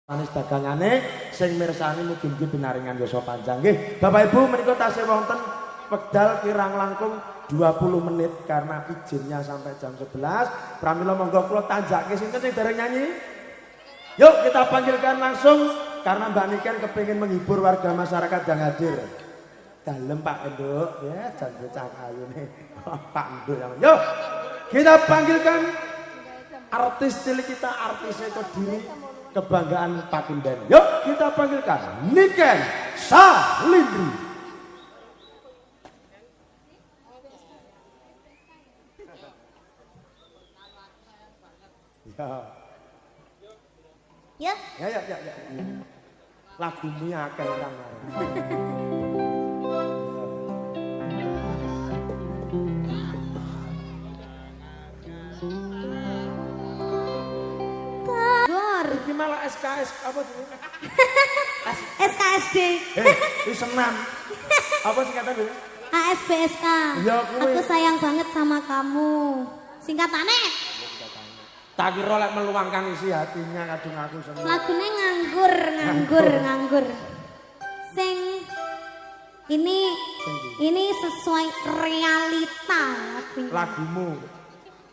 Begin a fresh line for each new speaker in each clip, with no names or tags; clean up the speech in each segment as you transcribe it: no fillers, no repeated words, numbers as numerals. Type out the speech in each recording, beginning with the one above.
Manis dagangane sing mirsani mugi-mugi binaringan yasa panjang nggih. Bapak Ibu menika tasih wonten wekdal kirang langkung 20 menit karena izinnya sampai jam 11. Pramila monggo kula tanjake sinten sing dereng nyanyi. Yuk kita panggilkan langsung karena Mbak Niken kepingin menghibur warga masyarakat yang hadir. Dalem Pak Enduk ya jan bocah ayune. Pak Enduk yang. Yuk kita panggilkan artis cilik kita, artis Kediri. Kebanggaan Pakunden. Yuk kita panggilkan Niken Salindri. Ya. Lagumu akeh kan. Iki malah SKS apa dulu?
SKSD.
Ini senam. Apa singkatan dulu?
ASBSK.
Ya,
aku sayang banget sama kamu. Singkatannya?
Tak kira lek meluangkan isi hatinya kadung aku seneng.
Lagunya nganggur. Sing ini sesuai realita
lagumu.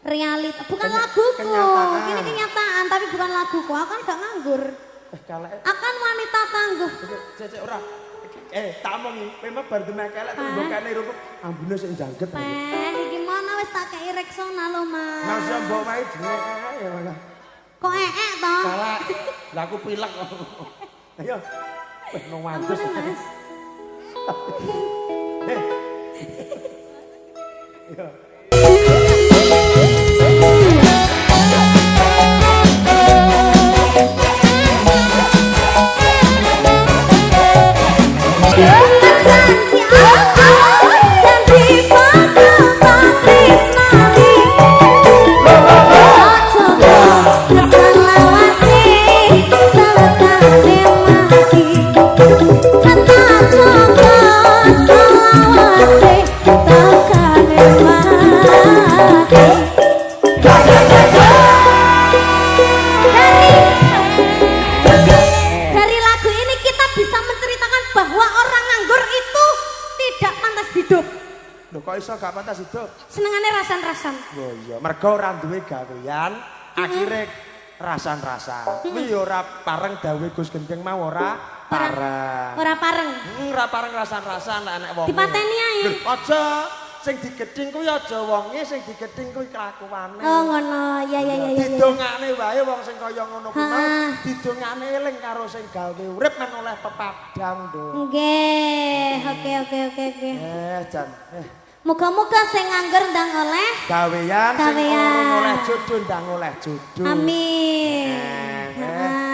Realita, bukan laguku. Ini kenyataan, tapi bukan laguku. Aku kan gak nganggur. Akan wanita tangguh.
Cek ora. Tak omongi, memang bar demek kelek tembokane rumput ambune sing jangget.
Iki mana wis tak kei reksona lho, Mas.
Mas yo mbok wae jenenge ya, Mas.
Kok eek to?
Salah. Lah aku pilek kok. Ayo. Wis no wantes.
Mas.
Yo. Kok iso gak pantas hidup?
Senengane rasan-rasan.
Oh iya, mergo ora duwe gawean, akhire rasan-rasan. Kuwi ora pareng dawuh Gus Gendeng mau ora pareng.
Ora pareng.
Ora pareng rasan-rasan nek enek wong.
Dipateni ae.
Aja sing digedhing kuwi aja wonge, sing digedhing kuwi kelakuane.
Oh ngono, ya.
Didongakne wae wong sing kaya ngono kuwi mau didongakne eling karo sing gawe urip men oleh pepadang, Nduk.
Nggih, oke.
Jan.
Muga-muga sing nganggur ndang oleh
gawean, sing oleh jodoh ndang oleh jodoh.
Amin.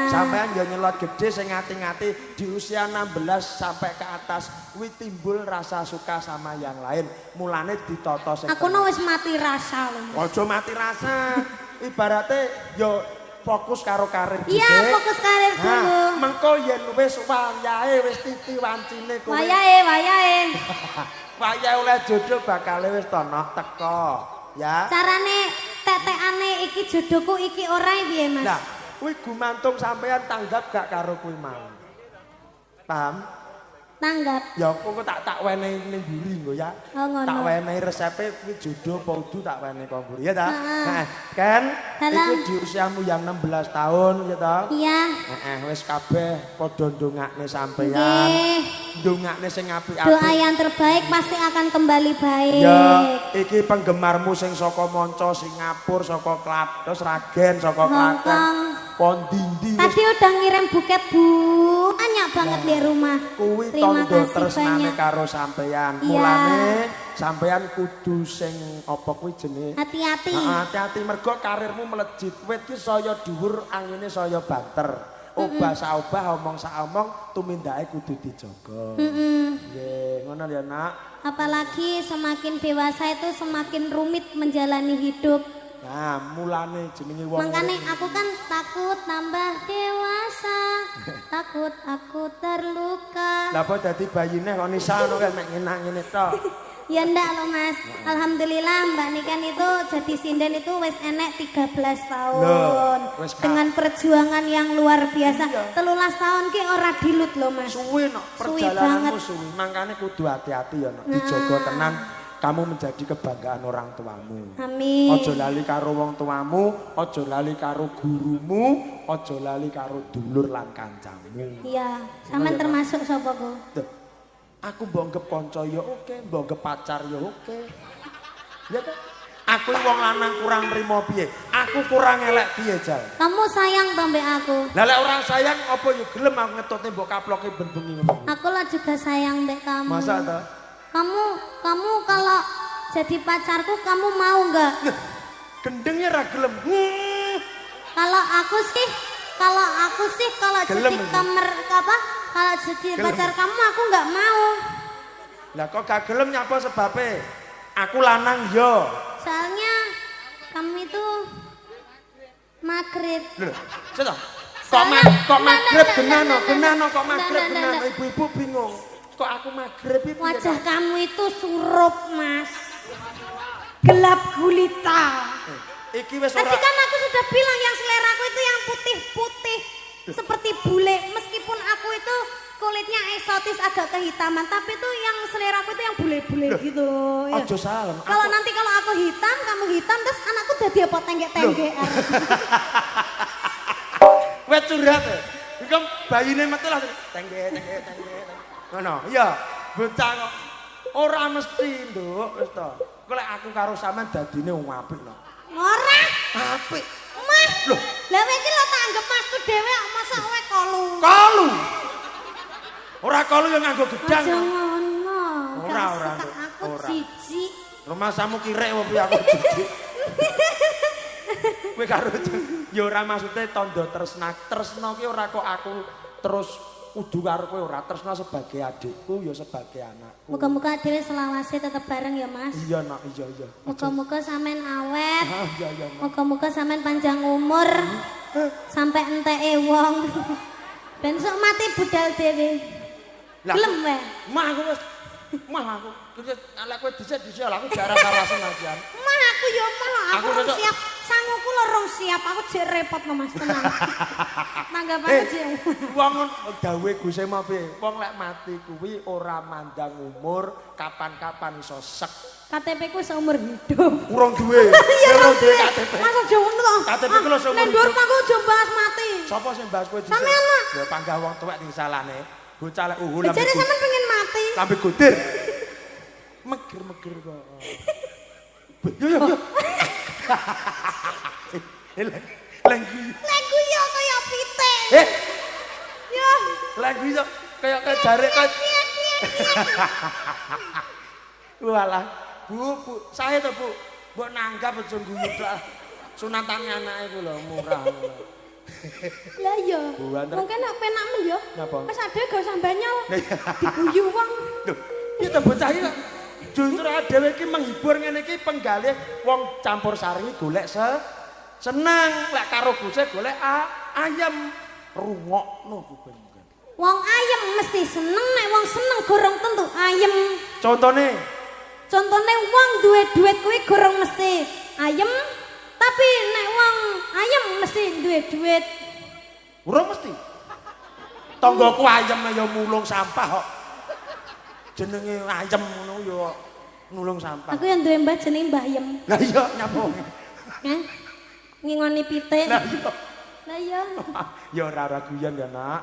Sampeyan yo nyelot gede sing ngati-ngati di usia 16 sampai ke atas kuwi timbul rasa suka sama yang lain. Mulane ditata sing.
Aku wis mati rasa lho.
Aja mati rasa. Ibarate yo fokus karo karir dhewe.
Iya, fokus karir dulu.
Mengko yen wis wayahe wis titi wancine kowe.
Wayahe.
Wayahe oleh jodoh bakal wis tono teko, ya.
Carane tetekane iki jodohku iki ora piye, Mas?
Nah, kuwi gumantung sampean tanggap gak karo kuwi mau. Paham?
Tanggap.
Ya kok tak wenehi ning mburi nggo ya.
Oh, ngono.
Tak wenehi resepe kuwi jodoh apa udu tak wenehi kok mburi ya ta. Nah, kan iki di usiamu yang 16 tahun ya ta.
Iya.
Wis kabeh padha ndongakne sampean.
Nggih.
Ndongakne sing apik-apik.
Doa yang terbaik pasti akan kembali baik.
Ya, iki penggemarmu sing saka manca Singapura, saka Klados, Ragen, saka Klaten. Pondindi.
Tadi udah ngirim buket banyak banget di rumah.
Kuwi
Terima
tondo
kasih
tresnane
banyak.
karo sampean.
Iya.
Mulane sampean kudu sing apa kuwi jenenge?
Hati-hati.
Hati-hati mergo karirmu melejit. Wit ki saya dhuwur, angine saya banter. Obah saobah, omong saomong, tumindake kudu dijaga. Nggih, ngono ya, Nak.
Apalagi semakin dewasa itu semakin rumit menjalani hidup.
Nah, mulane jenenge wong.
Makanya aku kan takut tambah dewasa, takut aku terluka.
Lah apa dadi bayine kok Nisa ngono kan mek ngenak ngene tok.
Ya ndak loh Mas. Alhamdulillah Mbak Niken itu jadi sinden itu wis enek 13 tahun.
Loh, wis
dengan perjuangan yang luar biasa. 13 tahun ki ora dilut loh Mas.
Suwi no, perjalananmu suwi. Makanya kudu hati-hati ya no. Dijogo tenan kamu menjadi kebanggaan orang tuamu.
Amin.
Ojo lali karo wong tuamu, ojo lali karo gurumu, ojo lali karo dulur lan kancamu.
Iya, sampean termasuk sapa kok?
Aku mbonggep kanca ya oke, mbonggep pacar ya oke. Ya kan? Aku wong lanang kurang nrimo piye? Aku kurang elek piye, Jal?
Kamu sayang to mbek aku?
Lah lek orang sayang apa ya gelem aku ngetutne mbok kaploke ben bengi ngono.
Aku lah juga sayang mbek kamu.
Masa ta?
Kamu kalau jadi pacarku kamu mau enggak?
Gendengnya ra gelem.
Kalau aku sih kalau jadi kamar apa? Kalau jadi pacar kamu aku nggak mau.
Lah kok gak gelem nyapa sebabnya? Aku lanang yo.
Soalnya kamu itu magrib.
Lho, seta. Kok magrib genano kok magrib genano ibu-ibu bingung. Kok aku magrib iki?
Wajah kamu itu surup, Mas. Gelap gulita.
Iki wis
ora. Tadi kan aku sudah bilang yang seleraku itu yang putih-putih seperti bule. Meskipun aku itu kulitnya eksotis agak kehitaman, tapi itu yang seleraku itu yang bule-bule gitu.
Ojo salah.
Kalau nanti kalau aku hitam, kamu hitam, terus anakku jadi apa tenggek-tenggek.
Wes curhat. Iku bayine metu lah tenggek. Ngono, iya, bocah kok. Ora mesti, Nduk, wis to. Kok lek aku karo sampean dadine wong apik no.
Ora.
Apik.
Mah. Loh, lha iki lho tak anggap masku dhewe masa kowe kolu.
Kolu. Ora kolu yo nganggo gedang.
Aja ngono.
Ora.
Aku jijik.
Rumah samu kirek opo aku jijik. Kowe karo yo ora maksude tandha tresna ki ora kok aku terus kudu karo kowe ora tresna sebagai adikku ya sebagai anakku.
Muga-muga dhewe selawase tetep bareng ya Mas.
Iya nak, iya.
Muga-muga sampean awet.
Iya.
Muga-muga sampean panjang umur. Sampai enteke wong. Ben sok mati budal dhewe. Gelem wae.
Mah aku. Lek kowe dhisik aku jarang karasen aja.
Mah aku ya aku siap. Sanguku lorong siap, aku jek repot no Mas tenang. Tanggapane jek.
Wong dawe Gusti mau piye? Wong lek mati kuwi ora mandang umur, kapan-kapan iso sek.
KTP ku seumur hidup.
Urung duwe. Urung duwe KTP.
Mas aja ngono to.
KTP ku lho seumur hidup.
Ndur aku aja bahas mati.
Sapa sing bahas kowe dhisik?
Sampeyan lah.
Ya panggah wong tuwek disalahne. Bocah lek lambe.
Jare sampean pengen mati.
Lambe gudir. Meger kok. Yo.
Lenggu yo kaya pitik. Yo.
Lenggu yo kaya jare kok. Walah, Bu, sae to, Bu. Mbok nanggap aja guyu tok. Sunatane anake ku lho murah.
Lah iya. Mungkin nek penak men yo. Wis ade gak usah banyol. Diguyu wong.
Lho, piye to bocah iki? Justru dhewe iki menghibur ngene iki penggalih wong campur sari golek seneng lek karo Gusti golek ayem rungokno bukan.
Wong ayem mesti seneng nek wong seneng gorong tentu ayem. Contone wong duwe duit kuwi gorong mesti ayem, tapi nek wong ayem mesti duwe duit.
Urung mesti. Tanggaku ayem ya mulung sampah kok. Jenenge ayem ngono ya nulung sampah.
Aku yang duwe mbah jenenge Mbah Yem.
Lah iya nyapa.
Hah? Ngingoni pitik.
Lah iya.
Lah iya.
Ya ora guyon ya, Nak.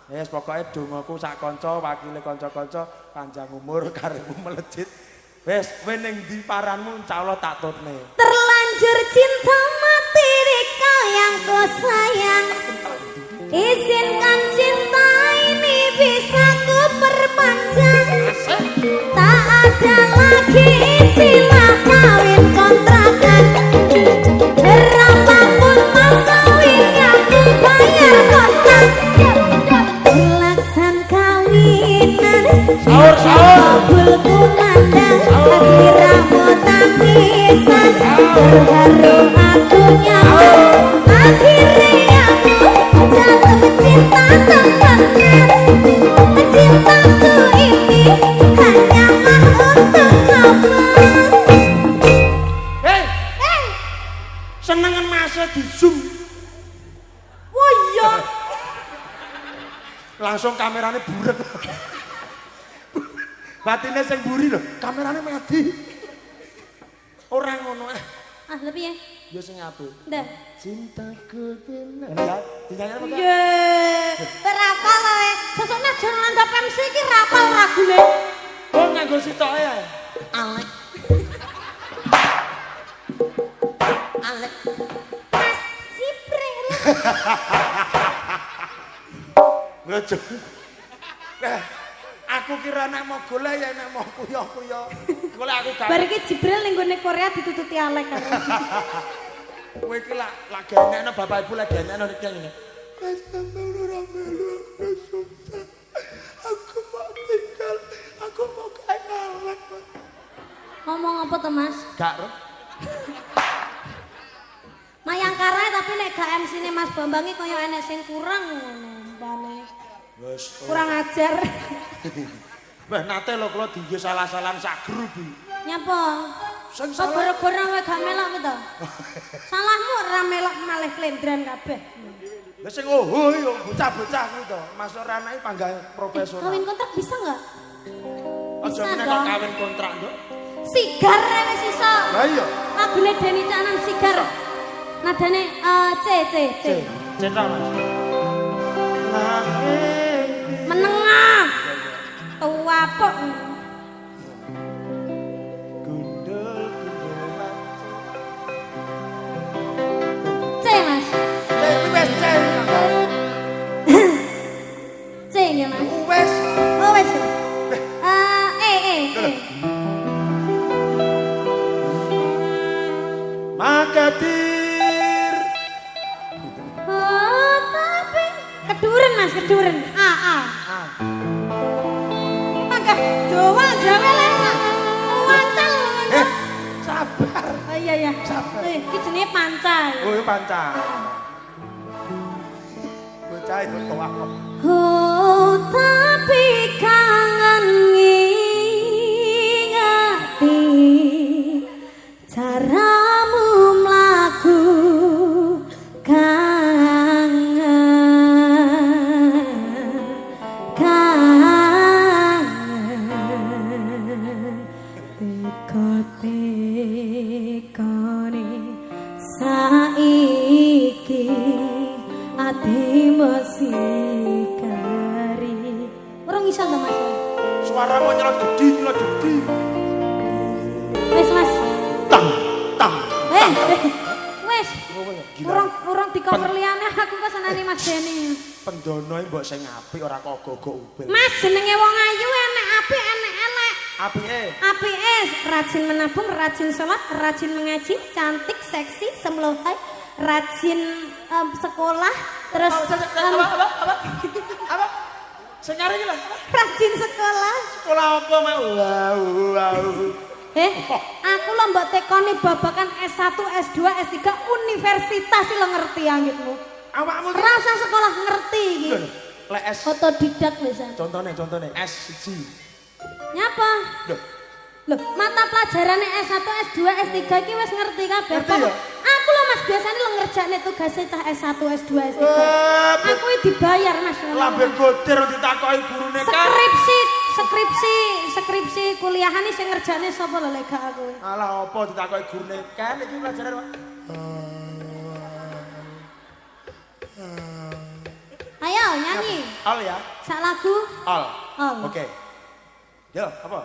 Wis pokoke dongaku sak kanca, wakile kanca-kanca panjang umur karepmu melejit. Wis kowe ning ndi paranmu insyaallah tak tutne.
Terlanjur cinta mati di kau yang kau sayang. Izinkan cinta ini bisa ku perpanjang. Tak ada lagi istilah kawin kontrakan. Berapapun mas kawin yang ku bayar kontrak. Pelaksan kawinan kabul kumandang. Asli rambut tangisan. Terharu aku nyaman. Akhirnya aku jatuh cinta temangan. Cintaku ini hanyalah untuk kau.
Langsung kamerane burek. Batine sing buri lho, kamerane mati. Ora ngono
Ah, lebih ya.
Ya sing apik.
Ndah.
Cintaku benar. Ya, dinyanyi apa?
Ye, rapal ae. Sosok najan nandap MC iki rapal lagune.
Oh, nganggo sitoke ae.
Alek. Alek. Mas Jibril.
Ngojo. Aku kira nek mau golek ya nek mau kuyo-kuyo. Golek aku gak.
Bar iki Jibril ning gone Korea ditututi Alek karo.
Kowe iki lagi enekno bapak ibu lagi enekno iki ngene. Wes sampeyan ora melu susah. Aku mau tinggal, aku mau kayak Alek.
Ngomong apa to, Mas?
Gak ro.
Mayangkara tapi nek gak MC-ne Mas Bambang iki kaya enek sing kurang ngono umpane.
Wes
Kurang ajar.
Wah, nate lho kula dienggo salah-salahan sak grup iki.
Nyapa?
Sing
Kok
salah.
gara-gara kowe gak melok ki to? Salahmu ora melok malih klendran kabeh.
Lah sing oh yo bocah-bocah kuwi to. Mas ora anake panggah profesional.
Kawin kontrak bisa enggak?
Aja
Bisa
meneh
dong.
kok kawin kontrak, Nduk.
Sigar wis iso.
Lah iya.
Lagune Deni Canan Sigar. Nadane C.
Jeneng Mas. Nanging
Menengah. Tua pok.
gundul
C Mas.
wes
C ya Mas.
wes
Oh wes. E.
Makatir
Oh, tapi keduren Mas, keduren. A. Mangga Jawa lek. Wancal.
sabar.
Oh iya.
Sabar.
Iki jenenge panca.
Oh panca bocah itu tua kok.
Oh, tapi kangen ngingati caramu mlaku tekone saiki ati mesikari urung iso to Mas
Suaramu nyelot gede.
wis Mas
Tang.
wis
Gila.
urung di cover liyane aku kok senani Mas Deni
Pendono mbok sing apik ora kok gogok ubel.
Mas jenenge wong ayu enek apik enek elek
Apike.
apike rajin menabung rajin sholat rajin mengaji cantik seksi semlohai rajin sekolah terus
Apa? Sing nyari iki lho.
rajin sekolah
Sekolah apa mau? Wow.
aku lo mbak tekoni babakan S1, S2, S3 universitas lo ngerti anggitmu
Awakmu iki
rasa sekolah ngerti iki
lho, lek S.
otodidak bisa
Contohnya S1.
nyapa
Lho,
loh mata pelajarannya S1, S2, S3 iki wis ngerti kabeh
Ngerti ya?
aku lo mas biasanya lo ngerjakne tugasnya cah S1, S2, S3 aku iki dibayar mas
lambe gotir ditakoki gurune kan.
skripsi kuliahan ini sing ngerjakne sapa lho lek gak aku
Alah apa ditakoki gurune kan iki pelajaran Pak.
ayo nyanyi
Al ya.
sak lagu
Al.
Al.
Oke. Yo, apa?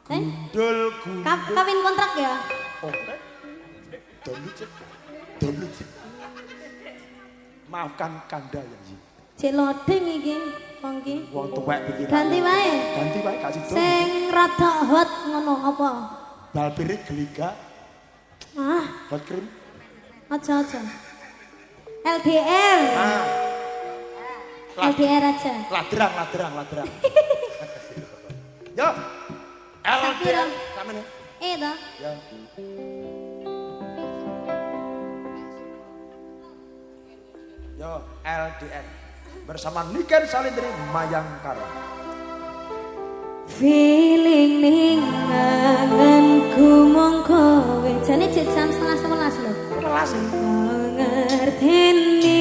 Gundul.
Gundul.
Kawin kontrak ya?
Oke. Dolut. Maafkan Kanda ya, Ji.
Cek loading iki, wong iki.
Wong tuwek iki.
Ganti wae.
Ganti wae gak sido.
Sing rada hot ngono apa?
Bal pirik geliga.
Ah,
Hot cream.
aja. LDR.
Ah.
LDR aja.
Ladrang. Yo. LDR. Samene.
Toh.
Ya. Yo, LDN bersama Niken Salindri Mayangkara.
Feeling ning ngangenku mong kowe. Jane jam 11:30 lho.
11.
Ngerteni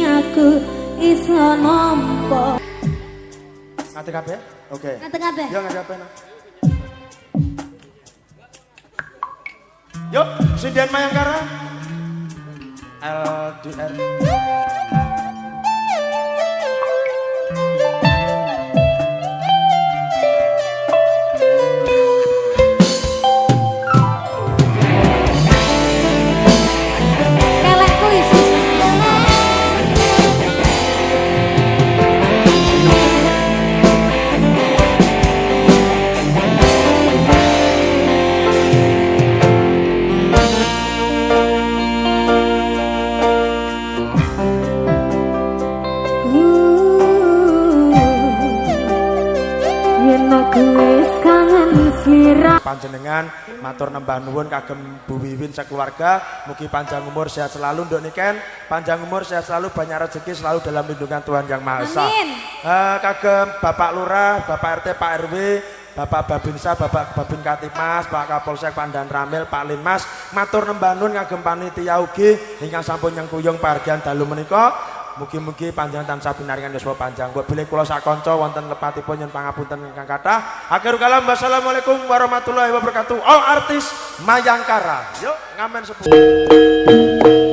aku bojoku iso nampa.
Ngerti kabeh? Oke.
Ngerti kabeh?
Yo ngerti kabeh. Yuk, Sinden Mayangkara. LDR.
Kelekku isi. Yen aku wis kangen slira.
Panjenengan matur nembah nuwun kagem Bu Wiwin sekeluarga, mugi panjang umur sehat selalu Nduk Niken, panjang umur sehat selalu, banyak rezeki selalu dalam lindungan Tuhan Yang Maha Esa.
Amin.
Kagem Bapak Lurah, Bapak RT, Pak RW, Bapak Babinsa, Bapak Babin Katimas, Pak Kapolsek Pandan Ramil, Pak Linmas, matur nembah nuwun kagem panitia ugi ingkang sampun nyengkuyung pahargyan dalu menika. Mugi-mugi panjenengan tansah pinaringan yuswa panjang. Buat bilih kula sak kanca wonten lepatipun nyuwun pangapunten ingkang kathah. Akhirul kalam wassalamualaikum warahmatullahi wabarakatuh. All artis Mayangkara. Yuk ngamen sepuluh.